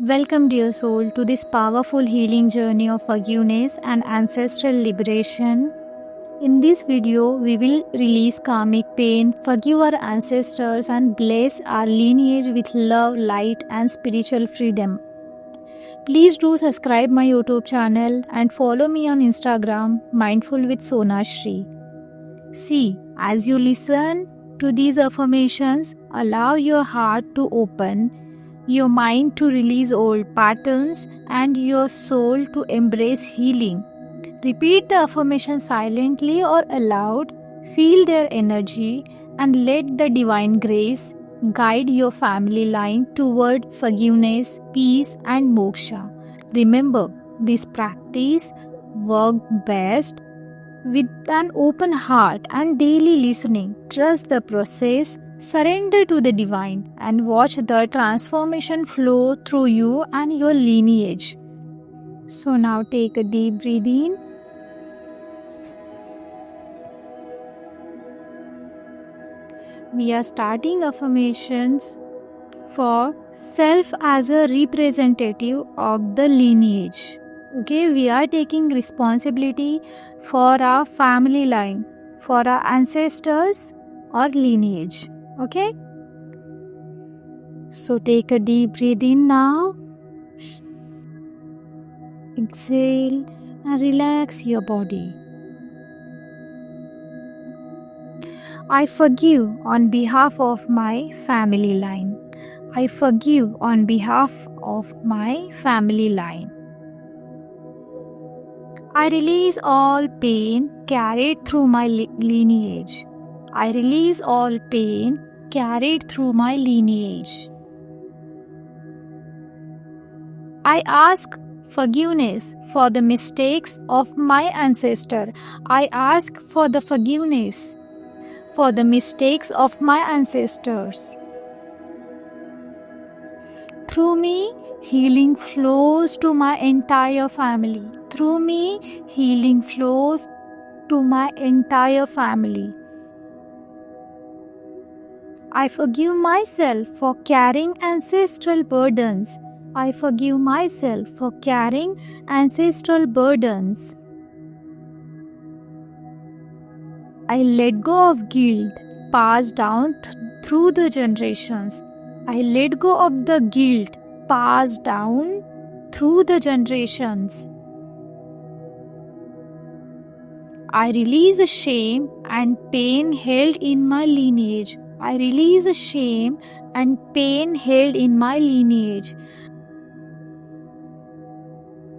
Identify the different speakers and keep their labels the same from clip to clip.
Speaker 1: Welcome, dear soul, to this powerful healing journey of forgiveness and ancestral liberation. In this video, we will release karmic pain, forgive our ancestors, and bless our lineage with love, light, and spiritual freedom. Please do subscribe my YouTube channel and follow me on Instagram, Mindfulwithsonashri. See, as you listen to these affirmations, allow your heart to open, your mind to release old patterns, and your soul to embrace healing. Repeat the affirmation silently or aloud, feel their energy, and let the divine grace guide your family line toward forgiveness, peace, and moksha. Remember, this practice works best with an open heart and daily listening. Trust the process, surrender to the divine, and watch the transformation flow through you and your lineage. So now take a deep breath in. We are starting affirmations for self as a representative of the lineage. Okay, we are taking responsibility for our family line, for our ancestors or lineage. Okay, so take a deep breath in now. Exhale and relax your body. I forgive on behalf of my family line. I forgive on behalf of my family line. I release all pain carried through my lineage. I release all pain carried through my lineage. I ask forgiveness for the mistakes of my ancestor. I ask for the forgiveness for the mistakes of my ancestors. Through me, healing flows to my entire family. Through me, healing flows to my entire family. I forgive myself for carrying ancestral burdens. I forgive myself for carrying ancestral burdens. I let go of guilt passed down through the generations. I let go of the guilt passed down through the generations. I release shame and pain held in my lineage. I release shame and pain held in my lineage.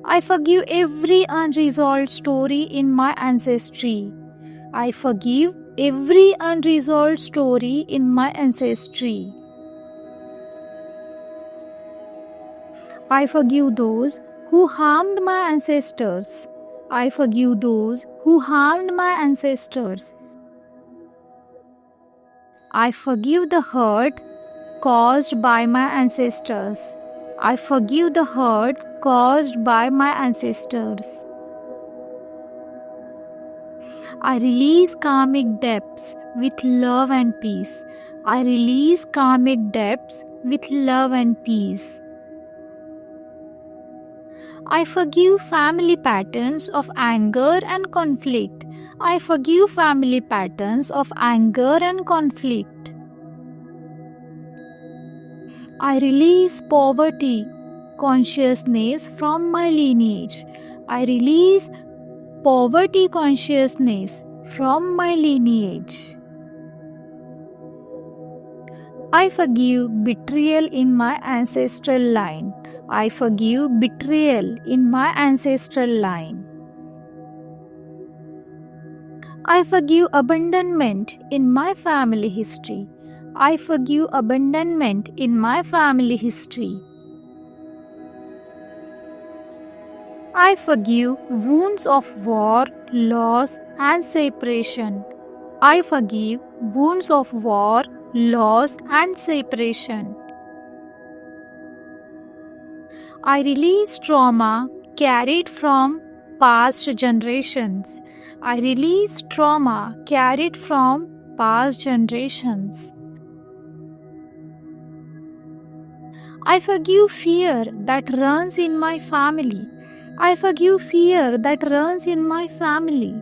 Speaker 1: I forgive every unresolved story in my ancestry. I forgive every unresolved story in my ancestry. I forgive those who harmed my ancestors. I forgive those who harmed my ancestors. I forgive the hurt caused by my ancestors. I forgive the hurt caused by my ancestors. I release karmic debts with love and peace. I release karmic debts with love and peace. I forgive family patterns of anger and conflict. I forgive family patterns of anger and conflict. I release poverty consciousness from my lineage. I release poverty consciousness from my lineage. I forgive betrayal in my ancestral line. I forgive betrayal in my ancestral line. I forgive abandonment in my family history. I forgive abandonment in my family history. I forgive wounds of war, loss, and separation. I forgive wounds of war, loss, and separation. I release trauma carried from past generations. I release trauma carried from past generations. I forgive fear that runs in my family. I forgive fear that runs in my family.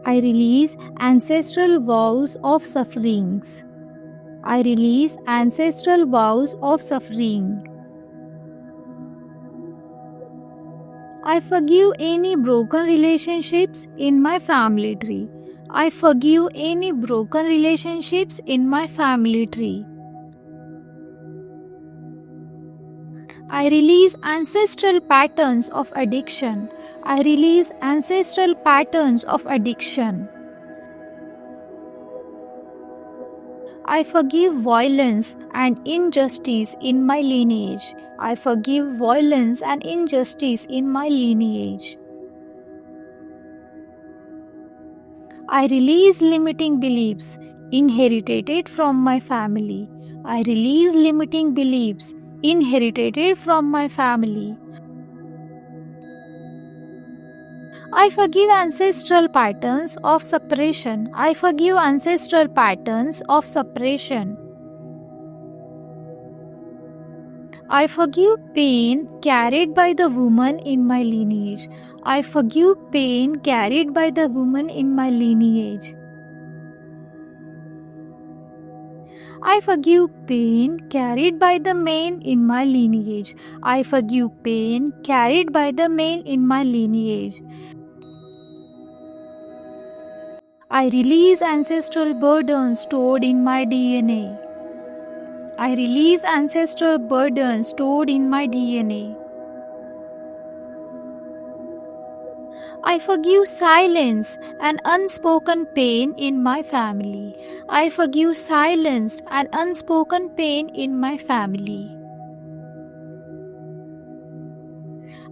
Speaker 1: I release ancestral vows of sufferings. I release ancestral vows of suffering. I forgive any broken relationships in my family tree. I forgive any broken relationships in my family tree. I release ancestral patterns of addiction. I release ancestral patterns of addiction. I forgive violence and injustice in my lineage. I forgive violence and injustice in my lineage. I release limiting beliefs inherited from my family. I release limiting beliefs inherited from my family. I forgive ancestral patterns of separation. I forgive ancestral patterns of separation. I forgive pain carried by the woman in my lineage. I forgive pain carried by the woman in my lineage. I forgive pain carried by the man in my lineage. I forgive pain carried by the man in my lineage. I release ancestral burdens stored in my DNA. I release ancestral burdens stored in my DNA. I forgive silence and unspoken pain in my family. I forgive silence and unspoken pain in my family.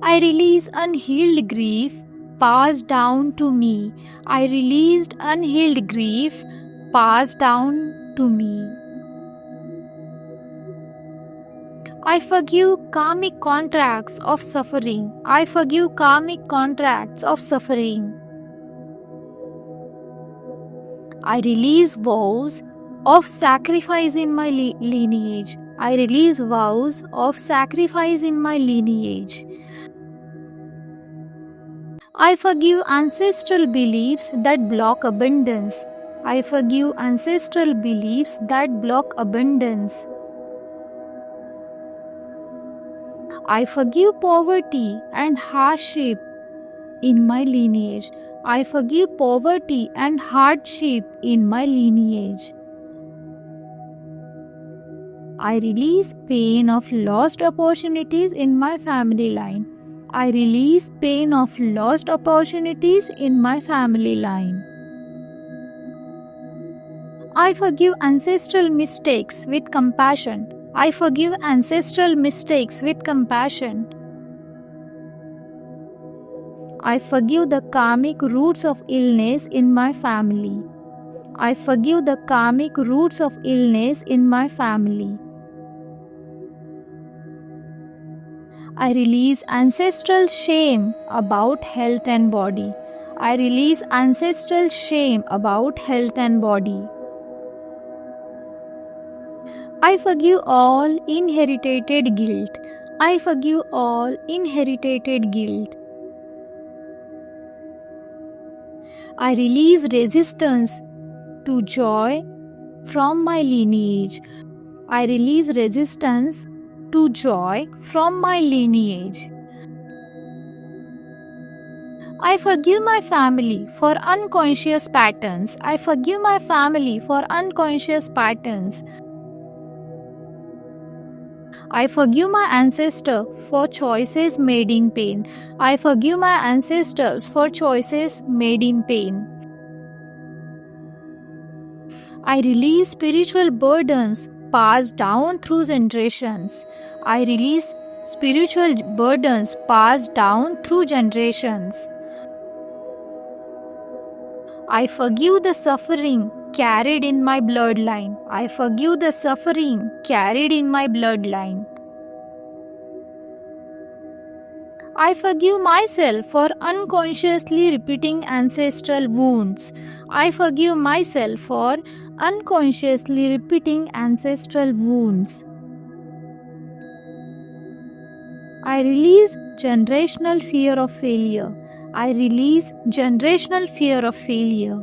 Speaker 1: I release unhealed grief passed down to me. I released unhealed grief passed down to me. I forgive karmic contracts of suffering. I forgive karmic contracts of suffering. I release vows of sacrifice in my lineage. I release vows of sacrifice in my lineage. I forgive ancestral beliefs that block abundance. I forgive ancestral beliefs that block abundance. I forgive poverty and hardship in my lineage. I forgive poverty and hardship in my lineage. I release pain of lost opportunities in my family line. I release pain of lost opportunities in my family line. I forgive ancestral mistakes with compassion. I forgive ancestral mistakes with compassion. I forgive the karmic roots of illness in my family. I forgive the karmic roots of illness in my family. I release ancestral shame about health and body. I release ancestral shame about health and body. I forgive all inherited guilt. I forgive all inherited guilt. I release resistance to joy from my lineage. I release resistance to joy from my lineage. I forgive my family for unconscious patterns. I forgive my family for unconscious patterns. I forgive my ancestor for choices made in pain. I forgive my ancestors for choices made in pain. I release spiritual burdens passed down through generations. I release spiritual burdens passed down through generations. I forgive the suffering carried in my bloodline. I forgive the suffering carried in my bloodline. I forgive myself for unconsciously repeating ancestral wounds. I forgive myself for unconsciously repeating ancestral wounds. I release generational fear of failure. I release generational fear of failure.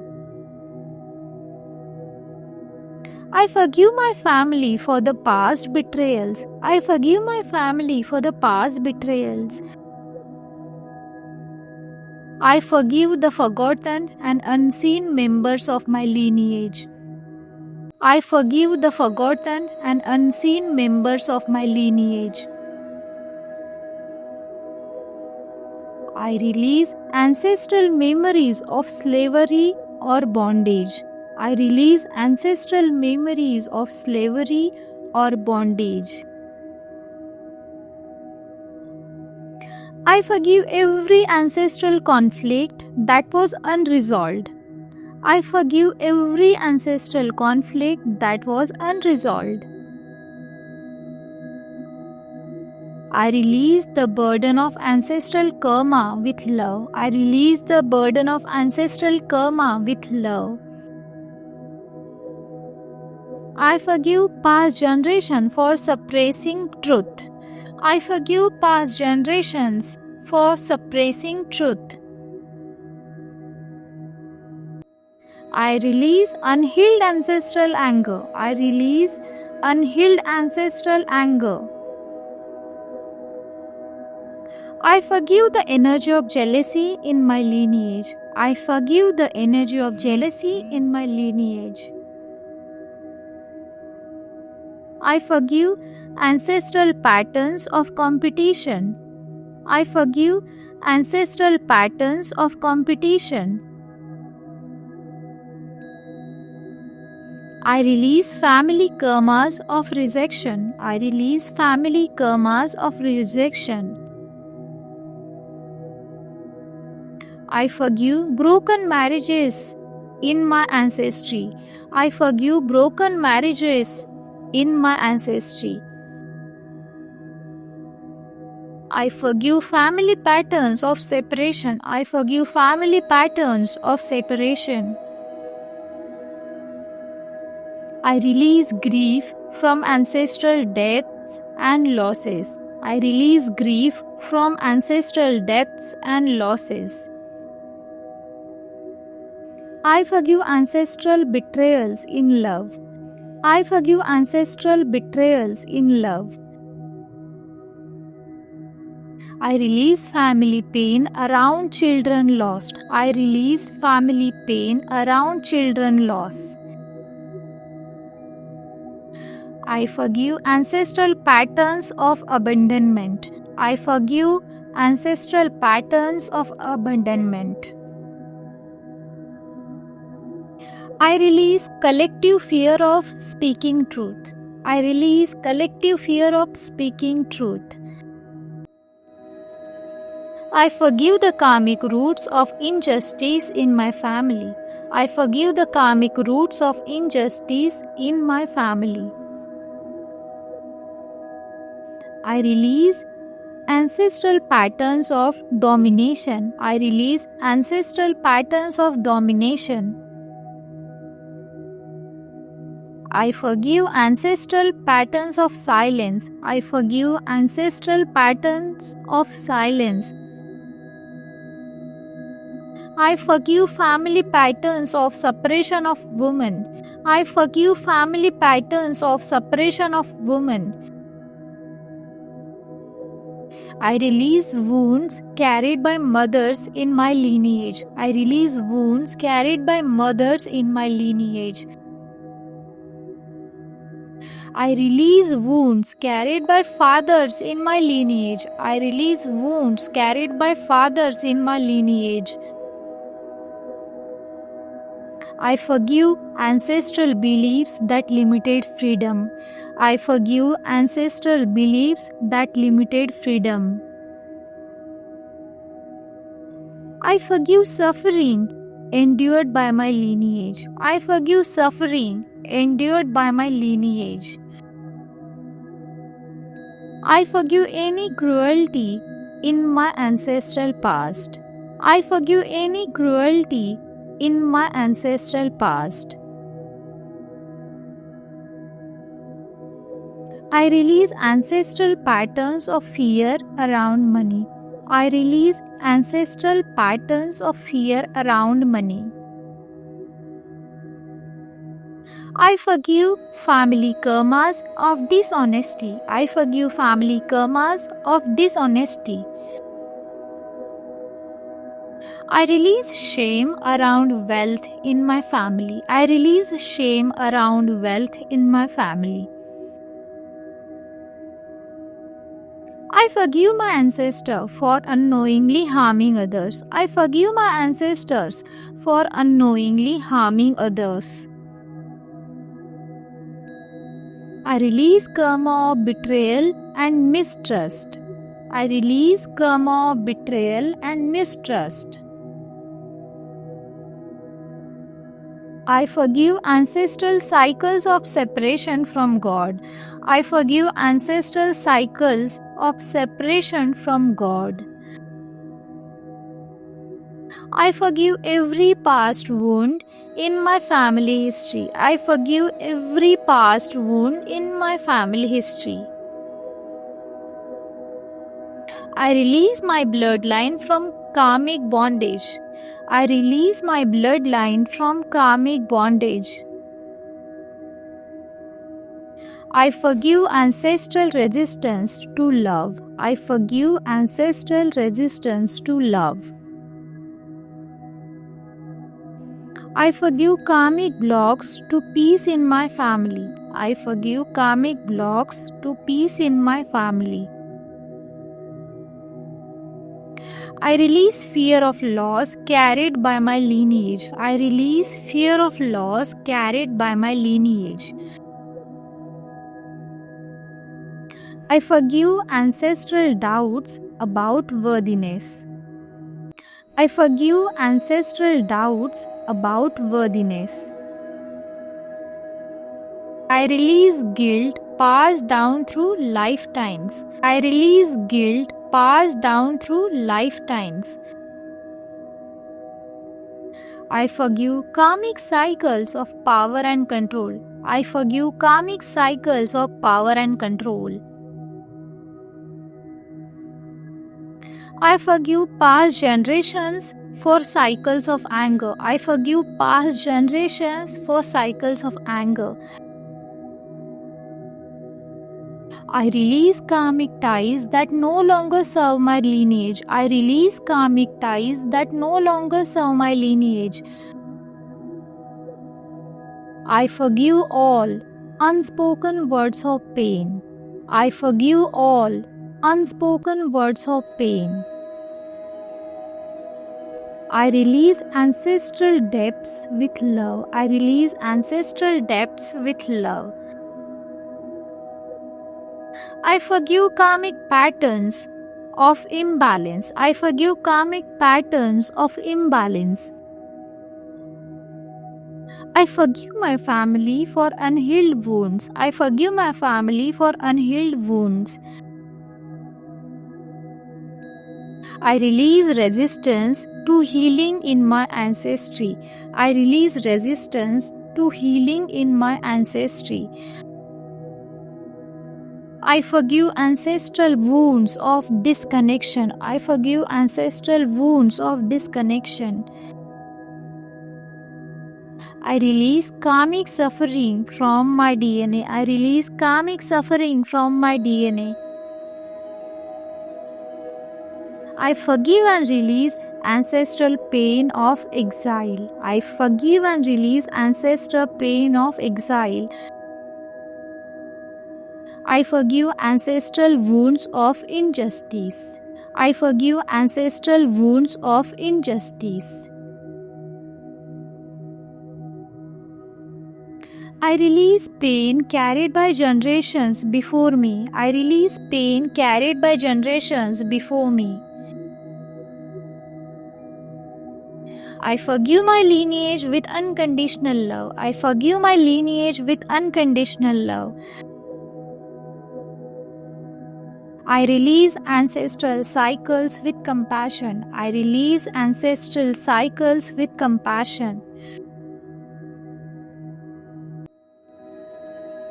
Speaker 1: I forgive my family for the past betrayals. I forgive my family for the past betrayals. I forgive the forgotten and unseen members of my lineage. I forgive the forgotten and unseen members of my lineage. I release ancestral memories of slavery or bondage. I release ancestral memories of slavery or bondage. I forgive every ancestral conflict that was unresolved. I forgive every ancestral conflict that was unresolved. I release the burden of ancestral karma with love. I release the burden of ancestral karma with love. I forgive past generations for suppressing truth. I forgive past generations for suppressing truth. I release unhealed ancestral anger. I release unhealed ancestral anger. I forgive the energy of jealousy in my lineage. I forgive the energy of jealousy in my lineage. I forgive ancestral patterns of competition. I forgive ancestral patterns of competition. I release family karmas of rejection. I release family karmas of rejection. I forgive broken marriages in my ancestry. I forgive broken marriages in my ancestry. I forgive family patterns of separation. I forgive family patterns of separation. I release grief from ancestral deaths and losses. I release grief from ancestral deaths and losses. I forgive ancestral betrayals in love. I forgive ancestral betrayals in love. I release family pain around children lost. I release family pain around children lost. I forgive ancestral patterns of abandonment. I forgive ancestral patterns of abandonment. I release collective fear of speaking truth. I release collective fear of speaking truth. I forgive the karmic roots of injustice in my family. I forgive the karmic roots of injustice in my family. I release ancestral patterns of domination. I release ancestral patterns of domination. I forgive ancestral patterns of silence. I forgive ancestral patterns of silence. I forgive family patterns of suppression of women. I forgive family patterns of suppression of women. I release wounds carried by mothers in my lineage. I release wounds carried by mothers in my lineage. I release wounds carried by fathers in my lineage. I release wounds carried by fathers in my lineage. I forgive ancestral beliefs that limited freedom. I forgive ancestral beliefs that limited freedom. I forgive suffering endured by my lineage. I forgive suffering endured by my lineage. I forgive any cruelty in my ancestral past. I forgive any cruelty in my ancestral past. I release ancestral patterns of fear around money. I release ancestral patterns of fear around money. I forgive family karmas of dishonesty. I forgive family karmas of dishonesty. I release shame around wealth in my family. I release shame around wealth in my family. I forgive my ancestor for unknowingly harming others. I forgive my ancestors for unknowingly harming others. I release karma of betrayal and mistrust. I release karma of betrayal and mistrust. I forgive ancestral cycles of separation from God. I forgive ancestral cycles of separation from God. I forgive every past wound in my family history. I forgive every past wound in my family history. I release my bloodline from karmic bondage. I release my bloodline from karmic bondage. I forgive ancestral resistance to love. I forgive ancestral resistance to love. I forgive karmic blocks to peace in my family. I forgive karmic blocks to peace in my family. I release fear of loss carried by my lineage. I release fear of loss carried by my lineage. I forgive ancestral doubts about worthiness. I forgive ancestral doubts about worthiness. I release guilt passed down through lifetimes. I release guilt passed down through lifetimes. I forgive karmic cycles of power and control. I forgive karmic cycles of power and control. I forgive past generations for cycles of anger. I forgive past generations for cycles of anger. I release karmic ties that no longer serve my lineage. I release karmic ties that no longer serve my lineage. I forgive all unspoken words of pain. I forgive all unspoken words of pain. I release ancestral depths with love. I release ancestral depths with love. I forgive karmic patterns of imbalance. I forgive karmic patterns of imbalance. I forgive my family for unhealed wounds. I forgive my family for unhealed wounds. I release resistance to healing in my ancestry. I release resistance to healing in my ancestry. I forgive ancestral wounds of disconnection. I forgive ancestral wounds of disconnection. I release karmic suffering from my DNA. I release karmic suffering from my DNA. I forgive and release ancestral pain of exile. I forgive and release ancestral pain of exile. I forgive ancestral wounds of injustice. I forgive ancestral wounds of injustice. I release pain carried by generations before me. I release pain carried by generations before me. I forgive my lineage with unconditional love. I forgive my lineage with unconditional love. I release ancestral cycles with compassion. I release ancestral cycles with compassion.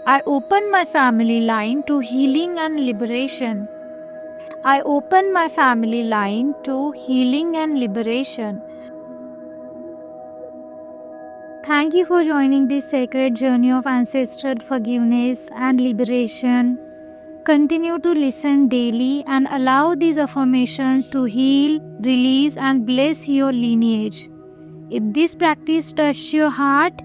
Speaker 1: I open my family line to healing and liberation. I open my family line to healing and liberation. Thank you for joining this sacred journey of ancestral forgiveness and liberation. Continue to listen daily and allow these affirmations to heal, release, and bless your lineage. If this practice touched your heart,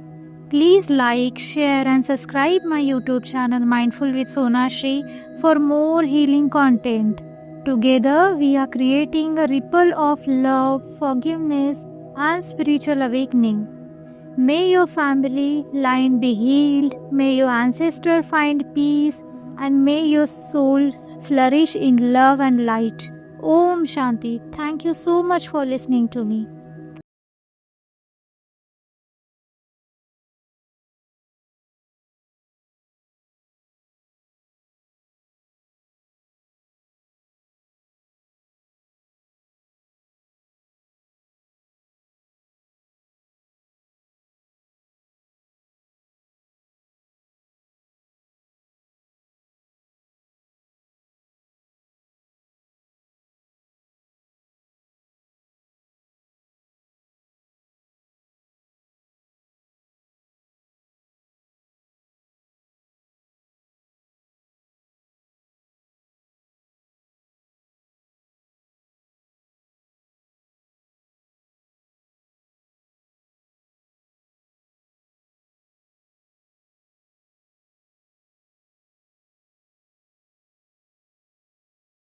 Speaker 1: please like, share, and subscribe my YouTube channel Mindful with Sonashri for more healing content. Together, we are creating a ripple of love, forgiveness, and spiritual awakening. May your family line be healed, may your ancestors find peace, and may your soul flourish in love and light. Om Shanti. Thank you so much for listening to me.